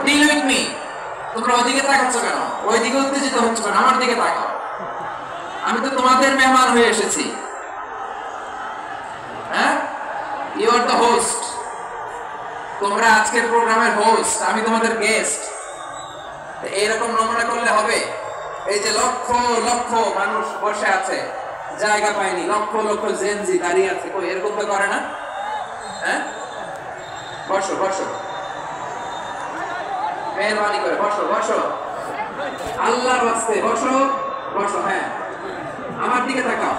Deal with me. তোমরা ওইদিকে তাকাচ্ছ কেন? ওইদিকে উত্তেজিত হচ্ছ কেন? আমার দিকে তাকাও। আমি তো তোমাদের মেহমান হয়ে এসেছি। হ্যাঁ, ইউ আর দ্য হোস্ট। তোমরা আজকের প্রোগ্রামের হোস্ট, আমি তোমাদের গেস্ট। এইরকম নমুনা করলে হবে? এই যে লক্ষ লক্ষ মানুষ বসে আছে, জায়গা পায়নি, লক্ষ লক্ষ জেনজি দাঁড়িয়ে আছে, কই এরকম তো করে না? হ্যাঁ, বসো বসো, মেহরবানি করে বসো বসো, আল্লাহর রাস্তায় বসো বসো। হ্যাঁ, আমার দিকে তাকাও,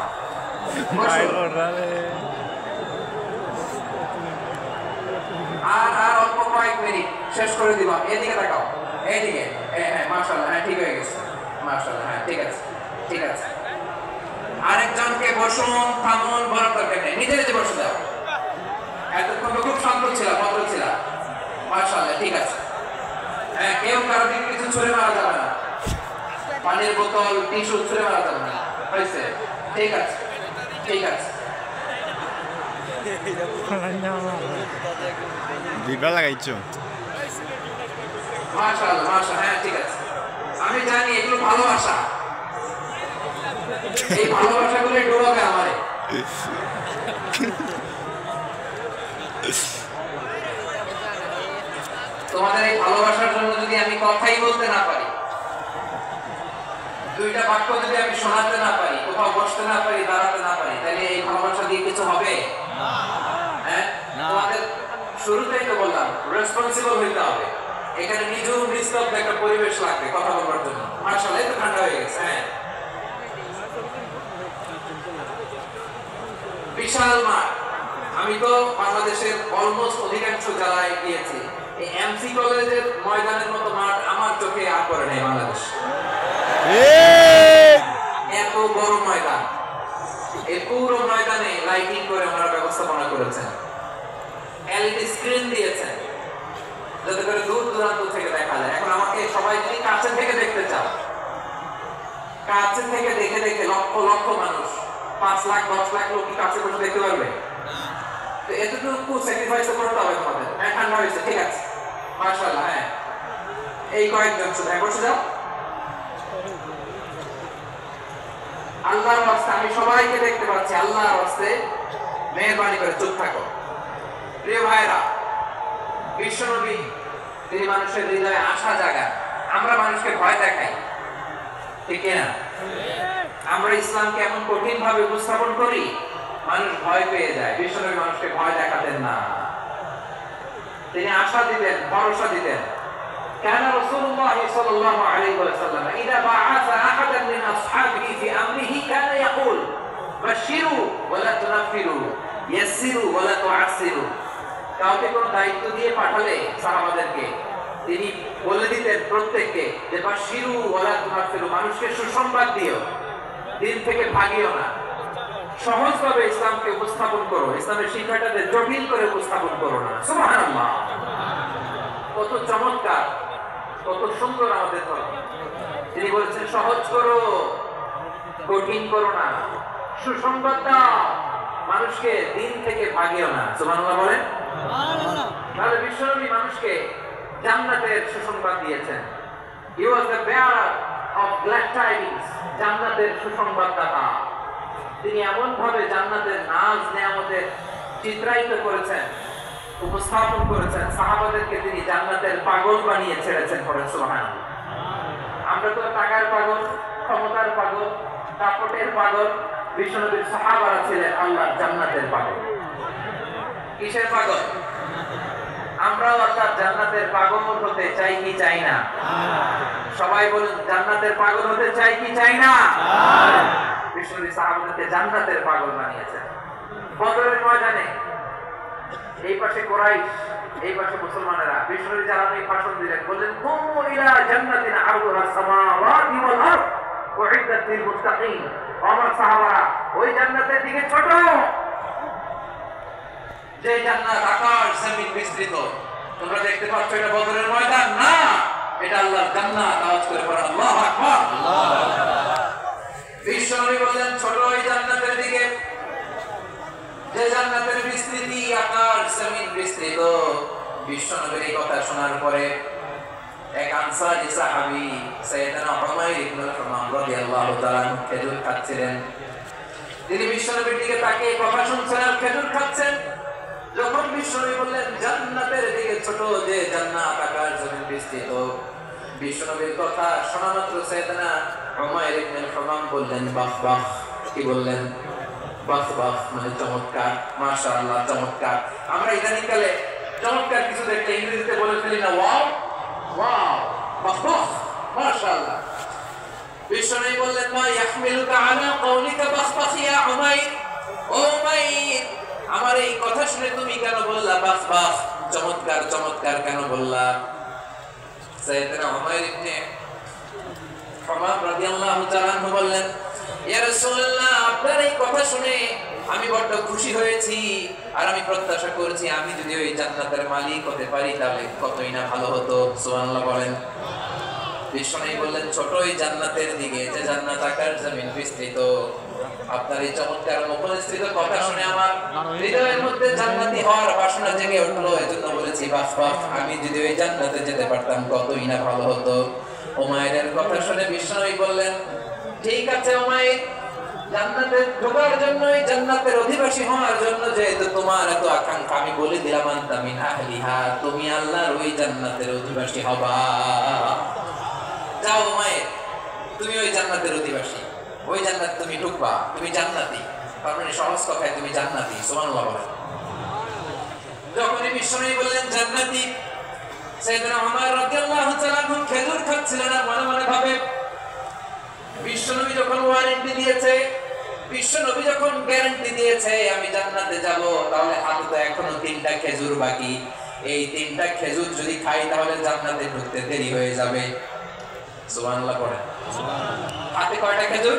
বসো। আর অল্প কয়েক মিনিট, শেষ করে দিব। এদিকে তাকাও, এইদিকে। হ্যাঁ, মাশাআল্লাহ, হ্যাঁ ঠিক হয়ে গেছে, মাশাআল্লাহ, হ্যাঁ ঠিক আছে, ঠিক আছে। আরেকজনকে বসুন, থামুন, বলার দরকার নেই, নিজে নিজে বসে যাও। এতক্ষণ তো খুব শান্ত ছিল, ভদ্র ছিল, মাশাআল্লাহ, ঠিক আছে। হ্যাঁ, কেউ কারো দিকে কিছু ছুঁড়ে মারা যাবে না, পানির বোতল, টিস্যু ছুঁড়ে মারা যাবে না, হয়েছে? ঠিক আছে, ঠিক আছে। বিবা লাগাইছো? মাশাআল্লাহ, মাশাআল্লাহ, হ্যাঁ ঠিক আছে। আমি জানি এগুলো ভালোবাসা, এই ভালোবাসাগুলো ডোবাবে আমারে। তোমাদের এই ভালোবাসার জন্য যদি আমি কথাই বলতে না পারি, দুইটা বাক্য যদি আমি শোনাতে না পারি, কোথাও বসতে না পারি, দাঁড়াতে না পারি, তাহলে এই ভালোবাসা দিয়ে কিছু হবে? হ্যাঁ, তোমাদের শুরুতেই তো বললাম রেসপন্সিবল হইতে হবে। এখানে নিজেও নিস্তব্ধ একটা পরিবেশ লাগবে কথা বলবার জন্য। মাশাআল্লাহ, একটু ঠান্ডা হয়ে গেছে। হ্যাঁ, বিশাল মাঠ। আমি তো বাংলাদেশের অলমোস্ট অধিকাংশ জেলায় গিয়েছি। এই এমসি কলেজের ময়দানের মতো মাঠ আমার চোখে আর পড়ে নাই বাংলাদেশ। এত বড় ময়দান, এই পুরো ময়দানে লাইটিং করে ওনারা ব্যবস্থাপনা করেছেন, এলইডি স্ক্রিন দিয়েছেন যাতে করে দূর দূরান্ত থেকে দেখা যায়। এখন আমাকে সবাই যদি কাছে থেকে দেখতে চাও, কাছে থেকে দেখে দেখে লক্ষ লক্ষ মানুষ, 5 লাখ 10 লাখ লোক কি কাছে বসে দেখতে পারবে? তো এতটুকু স্যাক্রিফাইস করতে হবে তোমাদের। হ্যাঁ, ঠান্ডা হয়েছে, ঠিক আছে, মাশাআল্লাহ। হ্যাঁ, এই কয়েকজন শুধু বসে যাও। আল্লাহর রাস্তায় আমি সবাইকে দেখতে পাচ্ছি, আল্লাহর রাস্তায় মেহরবানি করে চুপ থাকো। প্রিয় ভাইরা, বিশ্বনবী তিনি মানুষের হৃদয়ে আশা জাগান। আমরা মানুষকে ভয় দেখাই, ঠিক না? আমরা ইসলামকে এমন কঠিন ভাবে উপস্থাপন করি, মানুষ ভয় পেয়ে যায়। বিশ্বনবী মানুষকে ভয় দেখাতেন না, তিনি আশা দিতেন, ভরসা দিতেন। كان رسول الله صلى الله عليه وسلم إذا بعث أحدا من أصحابه في أمره كان يقول بشروا ولا تنفروا يسروا ولا تعسروا। কাউকে কোন দায়িত্ব দিয়ে পাঠালে সাহাবাদেরকে তিনি বলে দিতেন প্রত্যেককে যে বাশিরু ওয়ালা তুনাফিরু, মানুষকে সুসংবাদ দিও, দিন থেকে ভাগিও না। সহজভাবে ইসলামকে উপস্থাপন করো, ইসলামের শিক্ষাটাকে জটিল করে উপস্থাপন করো না। সুবহানাল্লাহ, কত চমৎকার, কত সুন্দর আমাদের ধর্ম। তিনি বলেছেন সহজ করো, কঠিন করো না, সুসংবাদ দাও, মানুষকে দিন থেকে ভাগিও না। সুবহানাল্লাহ বলেন। তাহলে বিশ্বনবী মানুষকে জান্নাতের সুসংবাদ দিয়েছেন। He was the bearer of glad tidings, জান্নাতের সুসংবাদদাতা। তিনি এমন ভাবে জান্নাতের নাজ নেয়ামতের চিত্রায়িত করেছেন, উপস্থাপন করেছেন, সাহাবাদেরকে তিনি জান্নাতের পাগল বানিয়ে ছেড়েছেন। পড়েন সুবহানাল্লাহ। আমরা তো টাকার পাগল, ক্ষমতার পাগল, দাপটের পাগল। বিশ্বনবীর সাহাবারা ছিলেন আল্লাহর জান্নাতের পাগল। কিসের পাগল? আমরাও অর্থাৎ জান্নাতের পাগল হতে চাই কি চাই না? সবাই বলুন, জান্নাতের পাগল হতে চাই কি চাই না? বিশ্বনবী সাহাবাদেরকে জান্নাতের পাগল বানিয়েছেন। বদরের ময়দানে এই পাশে কুরাইশ, এই পাশে মুসলমানেরা। বিশ্বনবী জালালি ভাষণ দিলেন, বললেন কুমু ইলা জান্নাতিন আরদুহা সামাওয়াতি ওয়াল আরদ উইদ্দাত লিল মুত্তাকিন। আমার সাহাবারা ওই জান্নাতের দিকে ছোট, যে জান্নাত আকাশ জমিন বিস্তৃত। তোমরা দেখতে পাচ্ছ এটা বদরের ময়দান না, এটা আল্লাহর জান্নাত। আওয়াজ করে পড়ো আল্লাহু আকবার। বিশ্বনবী বললেন ছোট ওই জান্নাতের দিকে, যে জান্নাতের বিস্তৃতি আকাশ জমিন বিস্তৃত। বিশ্বনবীর এই কথা শোনার পরে এক আনসারী সাহাবী সাইয়েদনা উমাইর ইবনে হুমাম রাদিয়াল্লাহু তাআলা খেজুর খাচ্ছিলেন। তিনি বিশ্বনবীর দিকে তাকিয়ে কথা শুনছেন আর খেজুর খাচ্ছেন। যখন বিশ্বনবী বললেন জান্নাতের দিকে ছোট যে জান্নাত আকাশ জমিন বিস্তৃত, বিশ্বনবীর কথা শোনা মাত্র সাইয়েদনা উমাইর ইবনে হুমাম বললেন বাহ বাহ। কি বললেন? বাহ বাহ, মানে চমৎকার, মাশাআল্লাহ, চমৎকার। আমরা ইদানিংকালে চমৎকার কিছু দেখলে ইংরেজিতে বলে ফেলি না ওয়াও ওয়াও, বাহ বাহ, মাশাআল্লাহ। বিশ্বনবী বললেন মা ইয়াহমিলুকা আলা কওলিকা বাহ বাহ ইয়া উমাইর, ও উমাইর, আমার এই কথা শুনে তুমি কেন বললা বাহ বাহ, চমৎকার চমৎকার কেন বললা? সাইয়েদনা উমাইর ইবনে হুমাম রাদিয়াল্লাহু তাআলা আনহু বললেন ইয়া রাসূলুল্লাহ, আপনার এই কথা শুনে আমি বড় খুশি হয়েছি আর আমি প্রত্যাশা করছি আমি যদি ওই জান্নাতের মালিক হতে পারি তাহলে কতই না ভালো হতো। সুবহানাল্লাহ বলেন। বিশ্বনবী বললেন ছোট ওই জান্নাতের দিকে যে জান্নাত আকাশ জমিন বিস্তৃত। আপনার এই চমৎকার মুখনিসৃত কথা শুনে আমার হৃদয়ের মধ্যে জান্নাতি হওয়ার বাসনা জেগে উঠলো, এজন্য বলেছি বাহ বাহ, আমি যদি ওই জান্নাতে যেতে পারতাম কতই না ভালো হতো। উমাইরের কথা শুনে বিশ্বনবী বললেন ঠিক আছে উমাইর, জান্নাতে ঢোকার জন্য, এই জান্নাতের অধিবাসী হওয়ার জন্য যেহেতু তোমার এত আকাঙ্ক্ষা, আমি বলে দিলাম আনতা মিন আহলিহা, তুমি আল্লাহর ওই জান্নাতের অধিবাসী হবা। যাও উমাইর, তুমি ওই জান্নাতের অধিবাসী, ওই জান্নাত তুমি ঢুকবা, তুমি জান্নাতি। তার মানে সহজ কথায় তুমি জান্নাতি। সুবহানাল্লাহ বলেন। যখনই বিশ্বনবী বললেন জান্নাতি, সাইয়েদনা উমর রাদিয়াল্লাহু তাআলা আনহু খেজুর খাচ্ছিলেন আর মনে মনে ভাবে বিশ্বনবী যখন ওয়ারেন্টি দিয়েছে, বিশ্বনবী যখন গ্যারান্টি দিয়েছে আমি জান্নাতে যাব, তাহলে হাতে তো এখনো 3টা খেজুর বাকি। এই 3টা খেজুর যদি খাই তাহলে জান্নাতে ঢুকতে দেরি হয়ে যাবে। সুবহানাল্লাহ পড়েন। হাতে কয়টা খেজুর?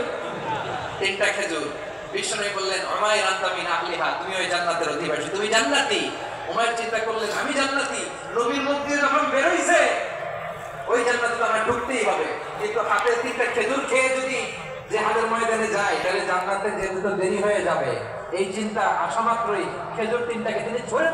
3টা খেজুর। বিশ্বনবী বললেন উমাইর আনতা মিন আহলিহা, তুমি ওই জান্নাতের অধিবাসী, তুমি জান্নাতি। উমাইর চিন্তা করলেন আমি জান্নাতি, নবীর মুখ দিয়ে যখন বের হইছে ওই জান্নাতে তো আমার ঢুকতেই হবে, কিন্তু হাতে 3টা খেজুর খেয়ে যদি জিহাদের ময়দানে যায় তাহলে জান্নাতে যেতে তো দেরি হয়ে যাবে। এই চিন্তা আসা মাত্রই খেজুর 3টাকে তিনি ছুঁড়ে